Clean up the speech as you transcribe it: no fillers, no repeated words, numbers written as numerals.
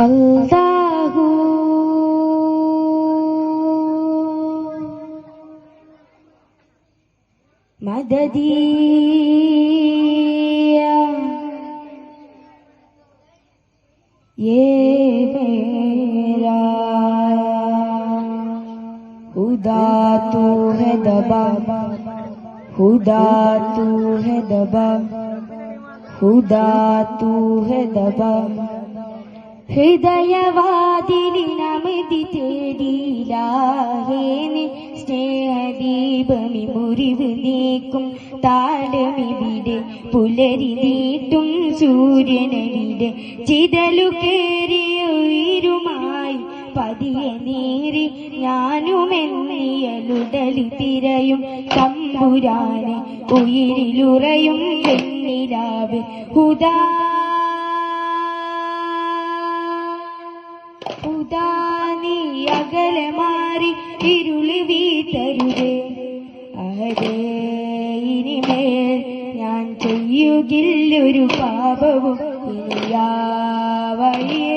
അല്ലാഹു മദദി ये मेरा खुदा तू है दबा, खुदा तू है दबा, खुदा तू है दबा. ഹൃദയവാതിലിനമതി തേടിയിലാഹേനെ സ്നേഹദീപമി മുറിവ് നീക്കും താളമിവിടെ പുലരി നീട്ടും സൂര്യനവിടെ ചിതലു കേറിയ ഉയരുമായി പതിയെ നീറി ഞാനുമെന്നിയലുടലി തിരയും തമ്പുരാനെ ഉയിരിലുറയും വെണ്ണിലാവ് ഹുദാ നീ അകലെ മാറി ഇരുളി വീതരുതേ അഹരേ ഇനിമേൽ ഞാൻ ചെയ്യുകില്ലൊരു പാപവും ഇനിയാ വഴിയ